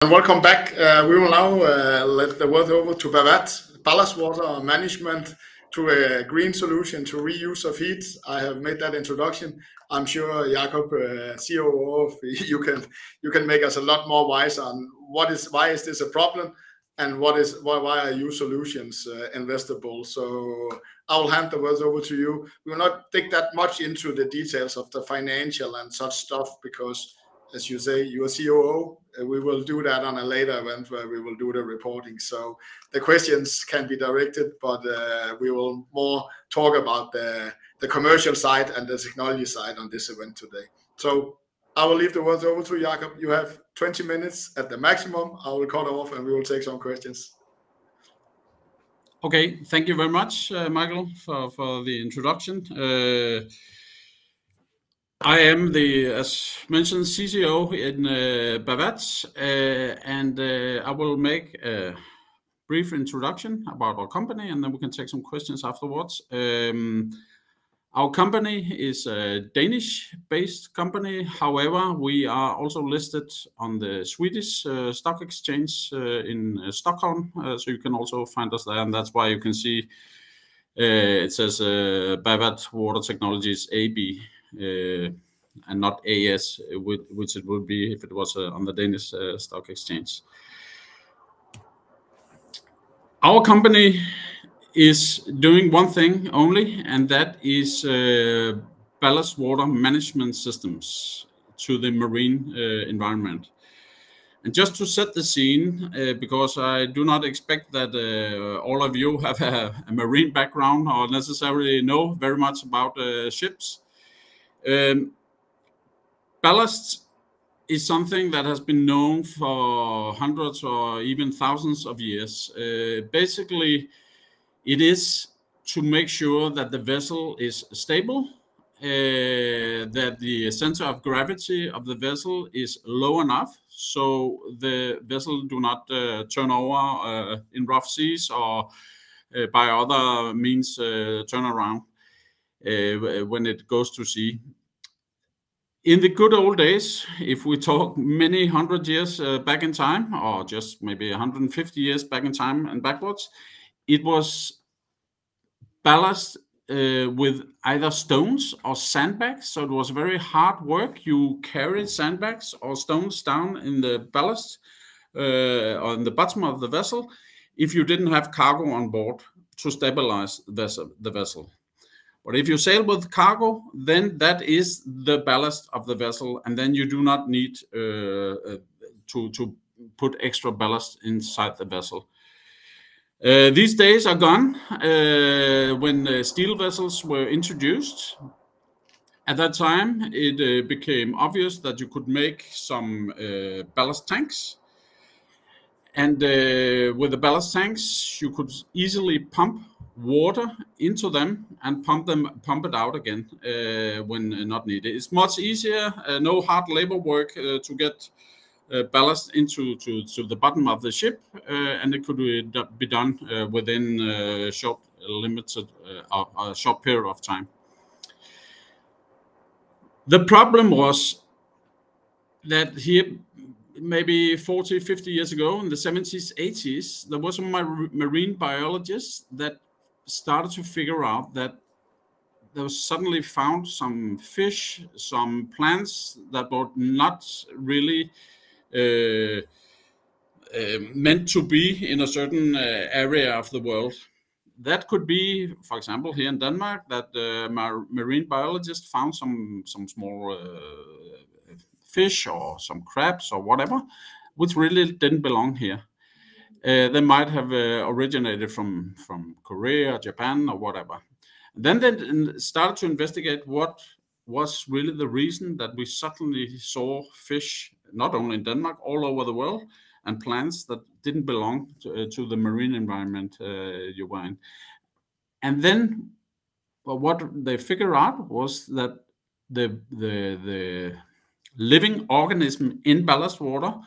And welcome back. We will now let the word over to Bawat, ballast water management to a green solution to reuse of heat. I have made that introduction. I'm sure Jakob, COO of you can make us a lot more wise on why is this a problem and why are your solutions investable. So I will hand the words over to you. We will not dig that much into the details of the financial and such stuff because, as you say, you're COO. We will do that on a later event where we will do the reporting. So the questions can be directed, but we will more talk about the commercial side and the technology side on this event today. So I will leave the words over to Jakob. You have 20 minutes at the maximum. I will cut off and we will take some questions. Okay, thank you very much, Michael, for the introduction. I am as mentioned, CCO in Bawat, and I will make a brief introduction about our company, and then we can take some questions afterwards. Our company is a Danish-based company. However, we are also listed on the Swedish stock exchange in Stockholm, so you can also find us there, and that's why you can see it says Bawat Water Technologies AB. And not AS, which it would be if it was on the Danish stock exchange. Our company is doing one thing only, and that is ballast water management systems to the marine environment. And just to set the scene, because I do not expect that all of you have a marine background or necessarily know very much about ships. Ballast is something that has been known for hundreds or even thousands of years. Basically, it is to make sure that the vessel is stable, that the center of gravity of the vessel is low enough so the vessel do not turn over in rough seas or by other means turn around when it goes to sea. In the good old days, if we talk many hundred years back in time, or just maybe 150 years back in time and backwards, it was ballast with either stones or sandbags. So it was very hard work. You carried sandbags or stones down in the ballast or in the bottom of the vessel if you didn't have cargo on board to stabilize the vessel. But if you sail with cargo, then that is the ballast of the vessel, and then you do not need to put extra ballast inside the vessel. These days are gone when steel vessels were introduced. At that time, it became obvious that you could make some ballast tanks. And with the ballast tanks, you could easily pump water into them and pump it out again when not needed. It's much easier, no hard labor work to get ballast into the bottom of the ship, and it could be done within a short period of time. The problem was that here, maybe 40, 50 years ago, in the 70s, 80s, there was some marine biologists that started to figure out that there was suddenly found some fish, some plants that were not really meant to be in a certain area of the world. That could be, for example, here in Denmark, that marine biologists found some small fish or some crabs or whatever, which really didn't belong here. They might have originated from Korea, Japan, or whatever. Then they started to investigate what was really the reason that we suddenly saw fish, not only in Denmark, all over the world, and plants that didn't belong to the marine environment you were in. And then what they figured out was that the living organism in ballast water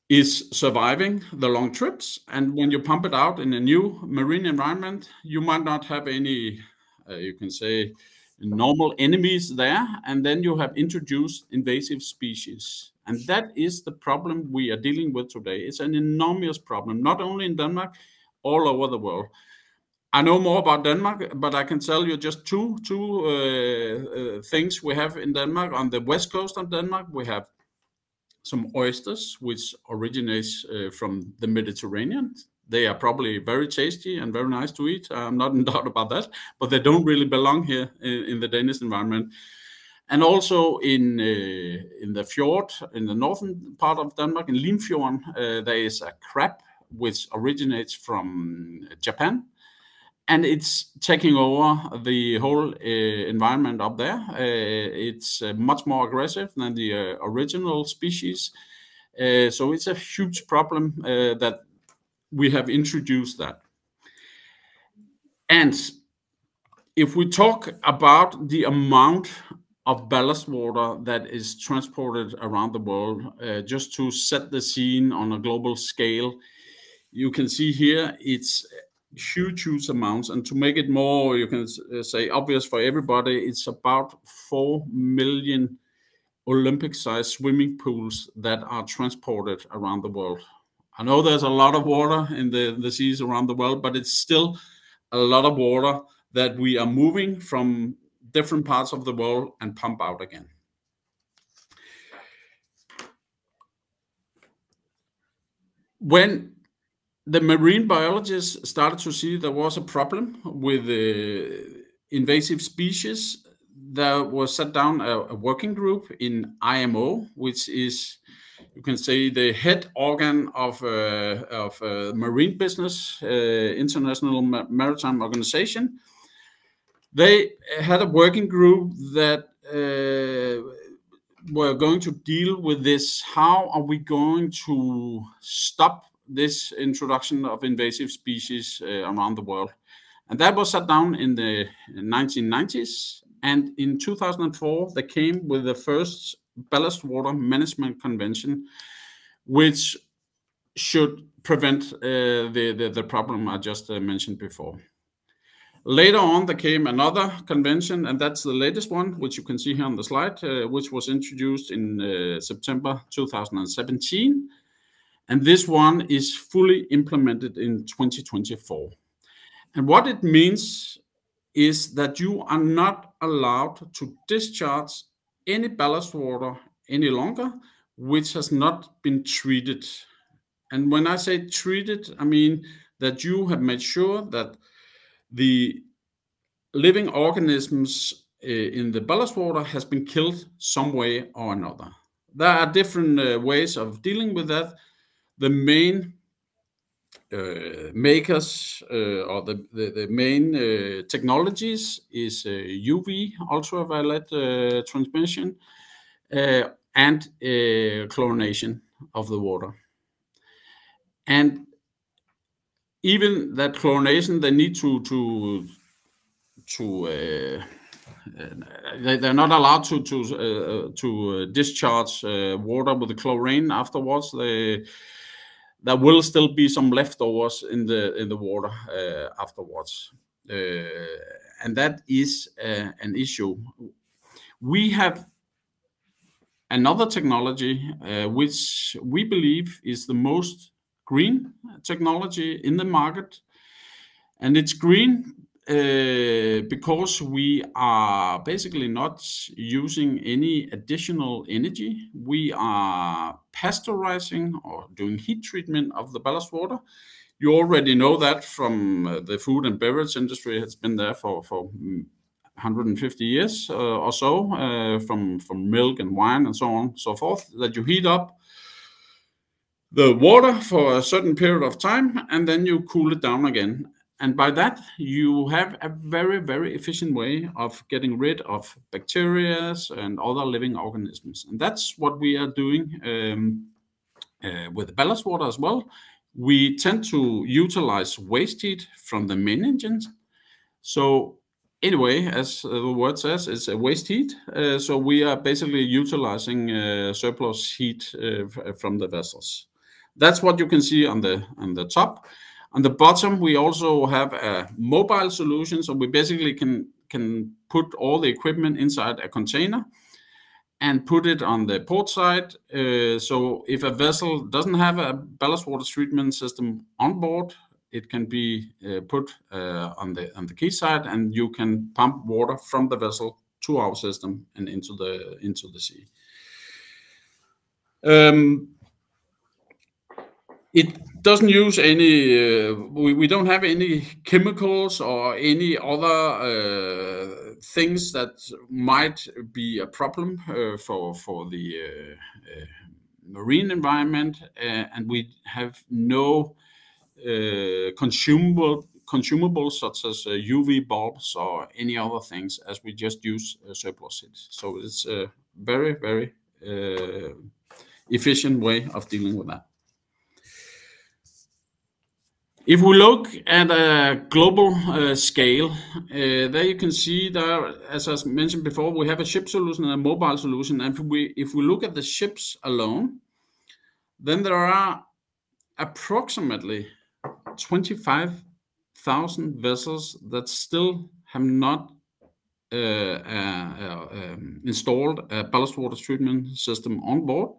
is surviving the long trips, and when you pump it out in a new marine environment, you might not have any, you can say, normal enemies there, and then you have introduced invasive species. And that is the problem we are dealing with today. It's an enormous problem, not only in Denmark, all over the world. I know more about Denmark, but I can tell you just two things we have in Denmark. On the west coast of Denmark, we have some oysters, which originates from the Mediterranean. They are probably very tasty and very nice to eat. I'm not in doubt about that, but they don't really belong here in the Danish environment. And also in the fjord, in the northern part of Denmark, in Limfjorden, there is a crab which originates from Japan. And it's taking over the whole environment up there. It's much more aggressive than the original species. So it's a huge problem that we have introduced that. And if we talk about the amount of ballast water that is transported around the world, just to set the scene on a global scale, you can see here it's huge amounts. And to make it more, you can say, obvious for everybody, it's about 4 million Olympic-sized swimming pools that are transported around the world. I know there's a lot of water in the seas around the world, but it's still a lot of water that we are moving from different parts of the world and pump out again. When the marine biologists started to see there was a problem with invasive species, there was set down a working group in IMO, which is, you can say, the head organ of marine business, International Maritime Organization. They had a working group that were going to deal with this. How are we going to stop this introduction of invasive species around the world? And that was set down in the 1990s. And in 2004, they came with the first ballast water management convention, which should prevent the problem I just mentioned before. Later on, there came another convention, and that's the latest one, which you can see here on the slide, which was introduced in September 2017. And this one is fully implemented in 2024. And what it means is that you are not allowed to discharge any ballast water any longer, which has not been treated. And when I say treated, I mean that you have made sure that the living organisms in the ballast water has been killed some way or another. There are different ways of dealing with that. The main makers or the main technologies is UV, ultraviolet transmission, and chlorination of the water. And even that chlorination, they need they're not allowed to discharge water with the chlorine afterwards. There will still be some leftovers in the water afterwards, and that is an issue. We have another technology which we believe is the most green technology in the market, and it's green because we are basically not using any additional energy. We are pasteurizing or doing heat treatment of the ballast water. You already know that from the food and beverage industry. It's been there for 150 years or so, from milk and wine and so on and so forth, that you heat up the water for a certain period of time and then you cool it down again. And by that, you have a very, very efficient way of getting rid of bacteria and other living organisms. And that's what we are doing with the ballast water as well. We tend to utilize waste heat from the main engines. So anyway, as the word says, it's a waste heat. So we are basically utilizing surplus heat from the vessels. That's what you can see on the top. On the bottom, we also have a mobile solution, so we basically can can put all the equipment inside a container and put it on the port side. So if a vessel doesn't have a ballast water treatment system on board, it can be put on the quay side, and you can pump water from the vessel to our system and into the sea. It doesn't use any. We don't have any chemicals or any other things that might be a problem for the marine environment, and we have no consumables such as UV bulbs or any other things, as we just use surplus heat. So it's a very, very efficient way of dealing with that. If we look at a global scale, there you can see there, as I mentioned before, we have a ship solution and a mobile solution. And if we look at the ships alone, then there are approximately 25,000 vessels that still have not installed a ballast water treatment system on board.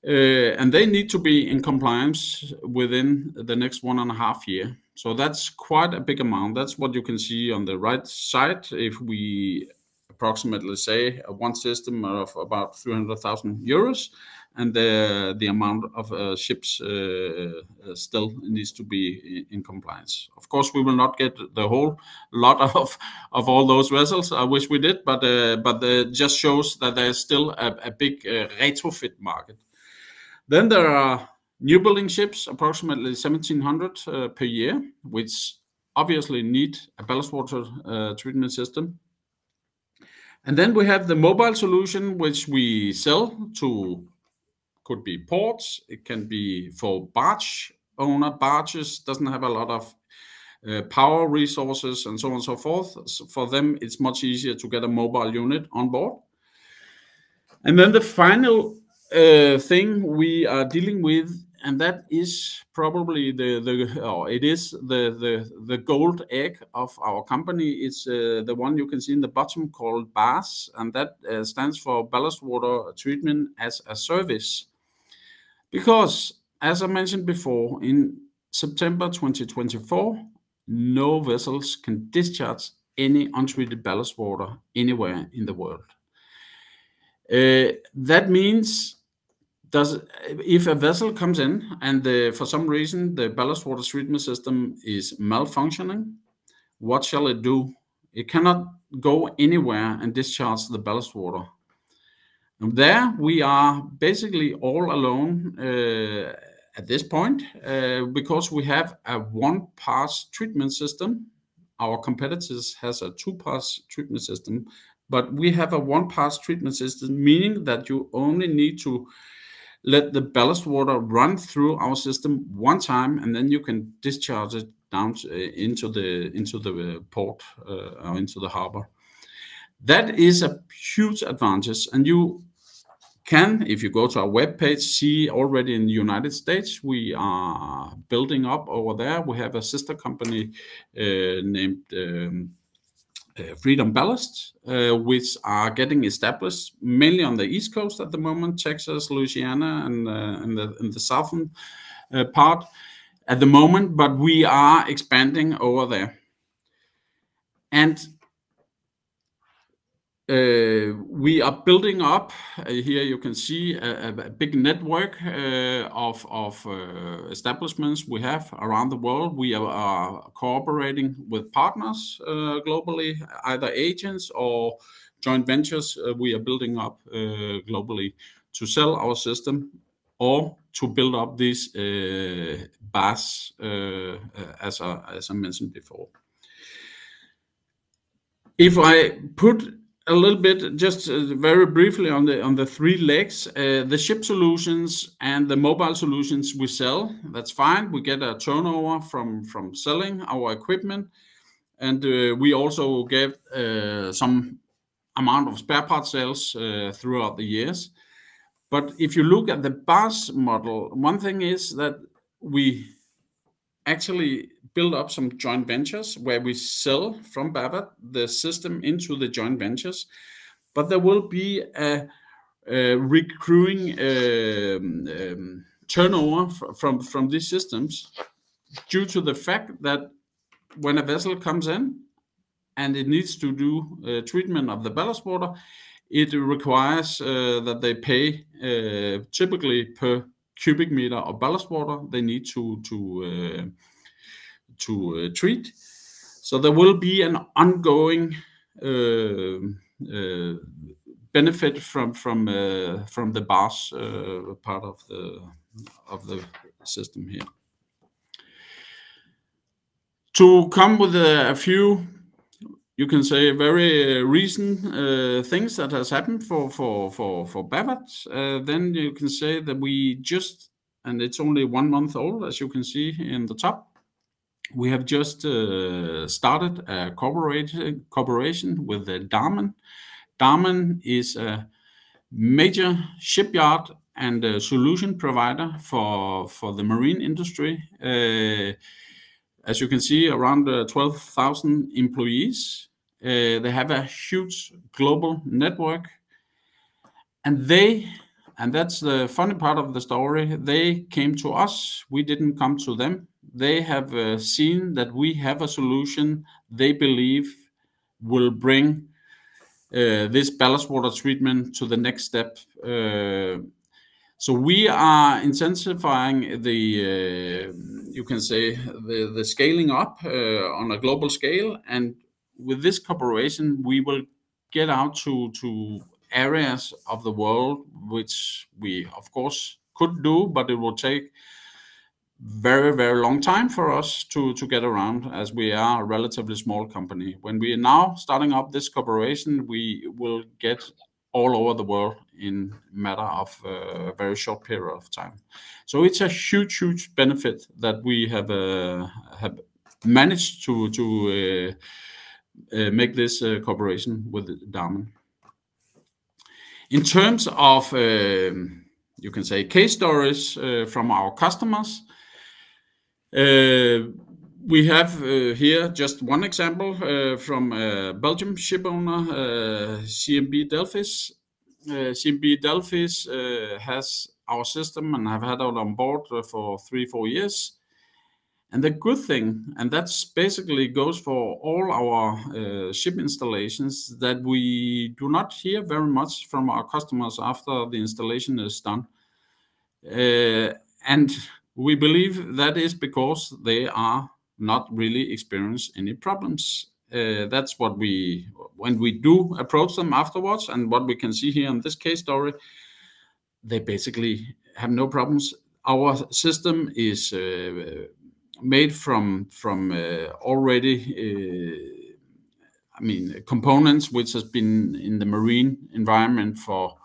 And they need to be in compliance within the next 1.5 years. So that's quite a big amount. That's what you can see on the right side. If we approximately say one system of about 300,000 euros, and the amount of ships still needs to be in compliance. Of course, we will not get the whole lot of all those vessels. I wish we did, but just shows that there's still a big retrofit market. Then there are new building ships, approximately 1,700 per year, which obviously need a ballast water treatment system. And then we have the mobile solution, which we sell to, could be ports, it can be for barge owner. Barges doesn't have a lot of power resources and so on and so forth. So for them, it's much easier to get a mobile unit on board. And then the final thing we are dealing with, and that is probably the gold egg of our company. It's the one you can see in the bottom called BaaS, and that stands for Ballast Water Treatment as a Service. Because, as I mentioned before, in September 2024, no vessels can discharge any untreated ballast water anywhere in the world. That means if a vessel comes in and for some reason the ballast water treatment system is malfunctioning, what shall it do? It cannot go anywhere and discharge the ballast water. And there we are basically all alone at this point because we have a one-pass treatment system. Our competitors has a two-pass treatment system, but we have a one-pass treatment system, meaning that you only need to let the ballast water run through our system one time, and then you can discharge it down into the port or into the harbor. That is a huge advantage, and you can, if you go to our webpage, see already in the United States we are building up over there. We have a sister company named Freedom Ballast, which are getting established mainly on the East Coast at the moment, Texas, Louisiana, and in the southern part at the moment, but we are expanding over there. And we are building up, here you can see a big network of establishments we have around the world. We are cooperating with partners globally, either agents or joint ventures we are building up globally to sell our system or to build up this BaaS, as I mentioned before. If I put a little bit, just very briefly on the three legs, the ship solutions and the mobile solutions we sell, that's fine. We get a turnover from selling our equipment, and we also get some amount of spare part sales throughout the years. But if you look at the BaaS model, one thing is that we actually build up some joint ventures where we sell from Bawat the system into the joint ventures, but there will be a recurring turnover from these systems due to the fact that when a vessel comes in and it needs to do treatment of the ballast water, it requires that they pay typically per cubic meter of ballast water they need to treat. So there will be an ongoing benefit from the BaaS part of the system here. To come with a few, you can say, very recent things that has happened for Bawat, then you can say that we just, and it's only 1 month old, as you can see in the top, we have just started a cooperation with the Damen. Damen is a major shipyard and a solution provider for the marine industry. As you can see, around 12,000 employees. They have a huge global network, and that's the funny part of the story, they came to us, we didn't come to them. They have seen that we have a solution they believe will bring this ballast water treatment to the next step. So we are intensifying the, you can say, the scaling up on a global scale, and with this cooperation, we will get out to areas of the world which we, of course, could do, but it will take very, very long time for us to get around, as we are a relatively small company. When we are now starting up this cooperation, we will get all over the world in a matter of a very short period of time. So it's a huge, huge benefit that we have managed to make this cooperation with Damen. In terms of, you can say, case stories from our customers, we have here just one example from Belgium ship owner, CMB Delphis. CMB Delphis has our system and have had it on board for 3-4 years. And the good thing, and that's basically goes for all our ship installations, that we do not hear very much from our customers after the installation is done. And we believe that is because they are not really experience any problems. That's what when we do approach them afterwards, and what we can see here in this case story, they basically have no problems. Our system is made from already, components which has been in the marine environment for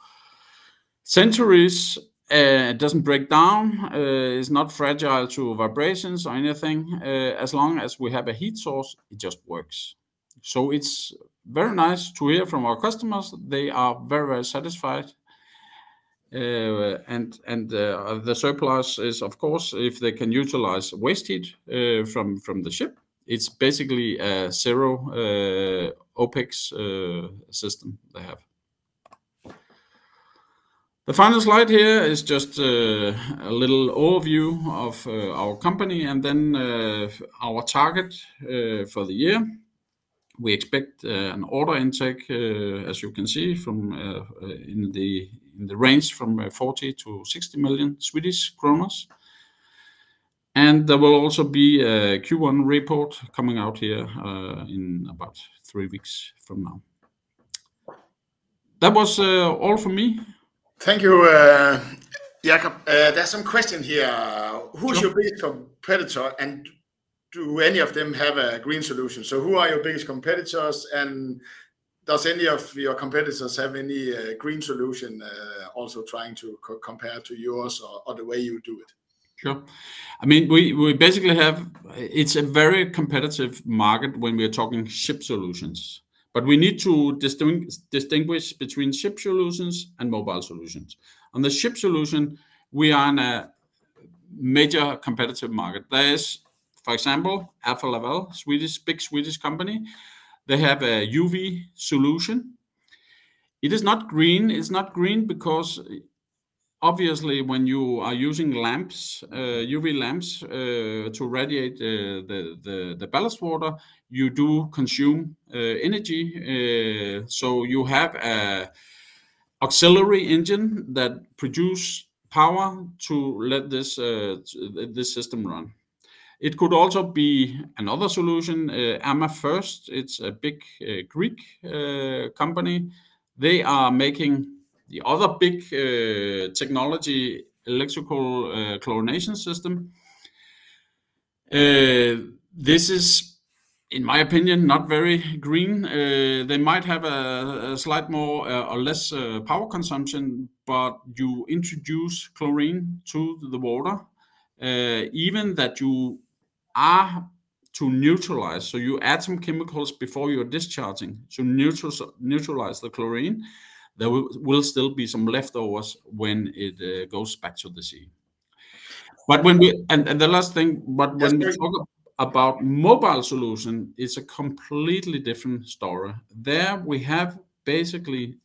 centuries. It doesn't break down, it's not fragile to vibrations or anything. As long as we have a heat source, it just works. So it's very nice to hear from our customers. They are very, very satisfied. And the surplus is, of course, if they can utilize waste heat from the ship. It's basically a zero OPEX system they have. The final slide here is just a little overview of our company, and then our target for the year. We expect an order intake, as you can see, from in the range from 40 to 60 million Swedish kronor. And there will also be a Q1 report coming out here in about 3 weeks from now. That was all from me. Thank you, Jakob. There's some question here. Who's your biggest competitor, and do any of them have a green solution? So who are your biggest competitors, and does any of your competitors have any green solution, also trying to compare to yours or the way you do it? Sure. I mean, we basically have, it's a very competitive market when we are talking ship solutions. But we need to distinguish between ship solutions and mobile solutions. On the ship solution, we are in a major competitive market. There is For example, Alfa Laval, big Swedish company, they have a UV solution. It is not green. It's not green because obviously when you are using lamps, UV lamps, to radiate the ballast water, you do consume energy. So you have a auxiliary engine that produce power to let this system run. It could also be another solution, AMA First. It's a big Greek company. They are making the other big technology, electrical chlorination system. This is, in my opinion, not very green. They might have a slight more or less power consumption, but you introduce chlorine to the water, even that you are to neutralize. So you add some chemicals before you're discharging to neutralize the chlorine. There will still be some leftovers when it goes back to the sea. But when we and the last thing, but when we talk about mobile solution, it's a completely different story. There we have basically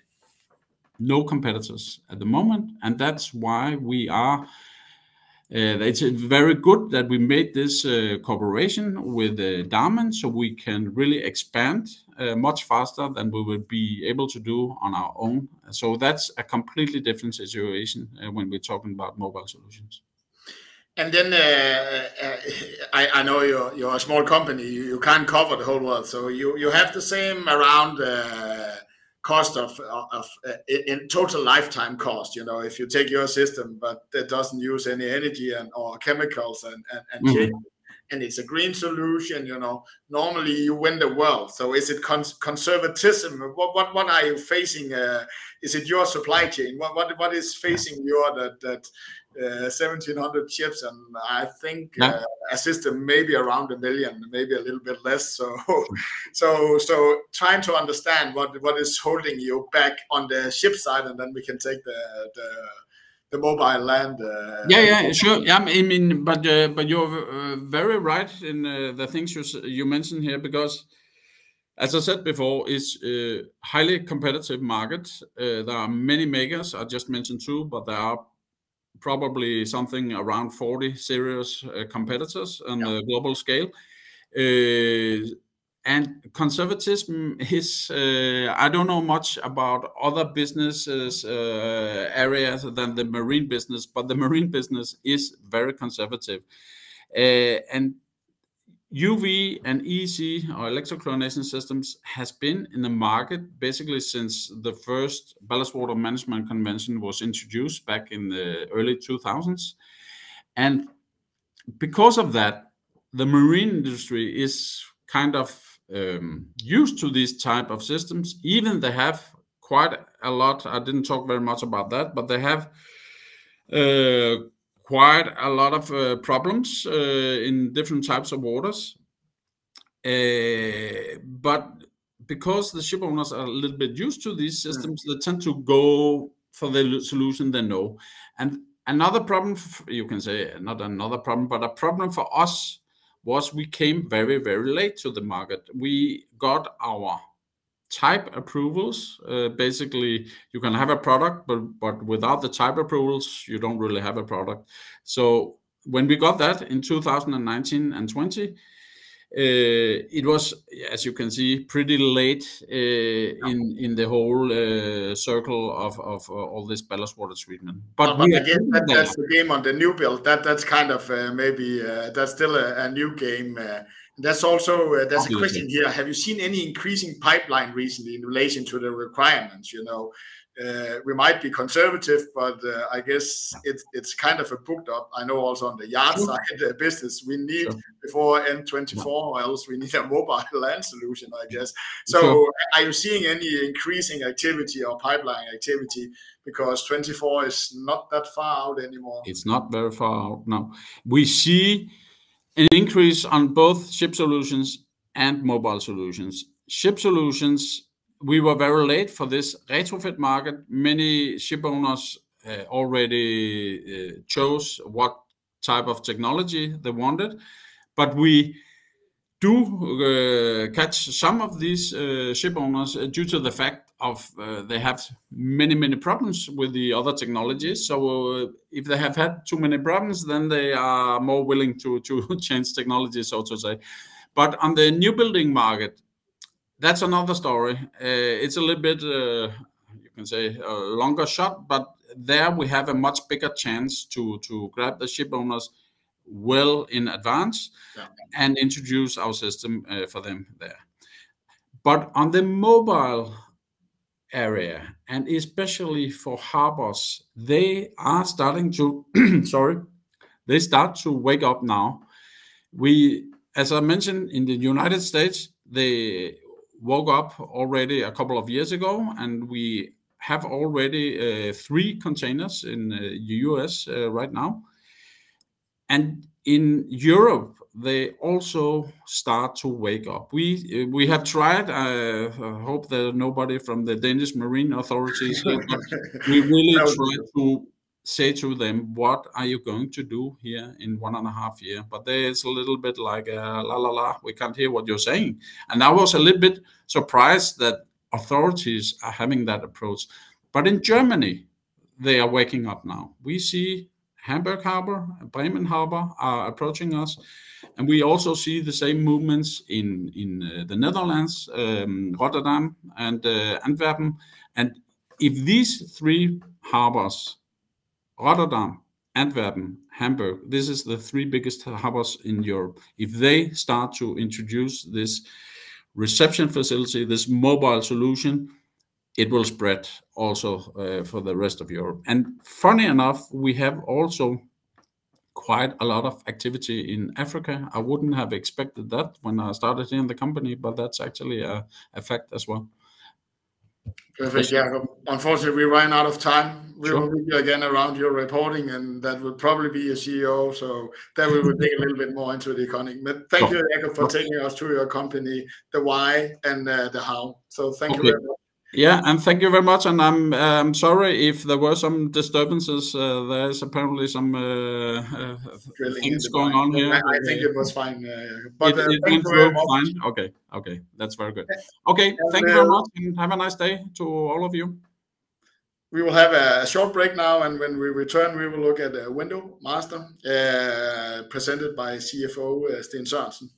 no competitors at the moment, and that's why we are. It's very good that we made this cooperation with Damen, so we can really expand much faster than we would be able to do on our own. So that's a completely different situation when we're talking about mobile solutions. And then I know you're a small company. You can't cover the whole world, so you have the same around cost of in total lifetime cost. You know, if you take your system, but that doesn't use any energy or chemicals and change, and it's a green solution. You know, normally you win the world. So is it conservatism? What are you facing? Is it your supply chain? What is facing you that 1,700 chips, and I think a system maybe around 1 million, maybe a little bit less. So trying to understand what is holding you back on the ship side, and then we can take the mobile land. Sure. Yeah, I mean, but you're very right in the things you mentioned here, because as I said before, it's a highly competitive market. There are many makers. I just mentioned 2, but there are probably something around 40 serious competitors on a global scale. And conservatism is, I don't know much about other businesses areas than the marine business, but the marine business is very conservative. And UV and EC, or electrochlorination systems, has been in the market basically since the first ballast water management convention was introduced back in the early 2000s. And because of that, the marine industry is kind of used to these type of systems. Even they have quite a lot, I didn't talk very much about that, but they have quite a lot of problems in different types of waters. But because the ship owners are a little bit used to these systems, they tend to go for the solution they know. And another problem, you can say, not another problem, but a problem for us was we came very, very late to the market. We got our type approvals. Basically, you can have a product, but without the type approvals, you don't really have a product. So when we got that in 2019 and 20, it was, as you can see, pretty late in the whole circle of all this ballast water treatment. But again, that's the game on the new build. That's kind of maybe that's still a new game. That's also there's a question here. Have you seen any increasing pipeline recently in relation to the requirements? You know, we might be conservative, but I guess it's kind of a booked up. I know also on the yard side business, we need before N24, or else we need a mobile land solution, I guess. So are you seeing any increasing activity or pipeline activity? Because 24 is not that far out anymore. It's not very far out now. We see an increase on both ship solutions and mobile solutions. Ship solutions, we were very late for this retrofit market. Many ship owners already chose what type of technology they wanted, but we do catch some of these ship owners due to the fact of they have many problems with the other technologies. So if they have had too many problems, then they are more willing to change technology, so to say. But on the new building market, that's another story. It's a little bit, you can say, a longer shot, but there we have a much bigger chance to grab the ship owners well in advance and introduce our system for them there. But on the mobile area, and especially for harbors, they are starting to, they start to wake up now. As I mentioned, in the United States, they woke up already a couple of years ago, and we have already 3 containers in the US right now. And in Europe, they also start to wake up. We have tried. I hope that nobody from the Danish Marine authorities here, but we really try to say to them, what are you going to do here in 1.5 years? But it's a little bit like la, we can't hear what you're saying. And I was a little bit surprised that authorities are having that approach. But in Germany, they are waking up now. We see Hamburg Harbor, Bremen Harbor are approaching us. And we also see the same movements in the Netherlands, Rotterdam and Antwerpen. And if these 3 harbors, Rotterdam, Antwerpen, Hamburg, this is the 3 biggest harbors in Europe. If they start to introduce this reception facility, this mobile solution, it will spread also for the rest of Europe. And funny enough, we have also quite a lot of activity in Africa. I wouldn't have expected that when I started in the company, but that's actually a fact as well. Perfect, Jacob. Unfortunately, we ran out of time. We will meet you again around your reporting, and that will probably be a CEO. So then we will dig a little bit more into the economy. But thank you, Jacob, for taking us through your company, the why and the how. So thank you very much. Yeah, and thank you very much. And I'm sorry if there were some disturbances. There's apparently some things going on here. I think it was fine. But it went through fine. Okay, that's very good. Okay, thank you very much, and have a nice day to all of you. We will have a short break now, and when we return, we will look at Window Master, presented by CFO Sten Sørensen.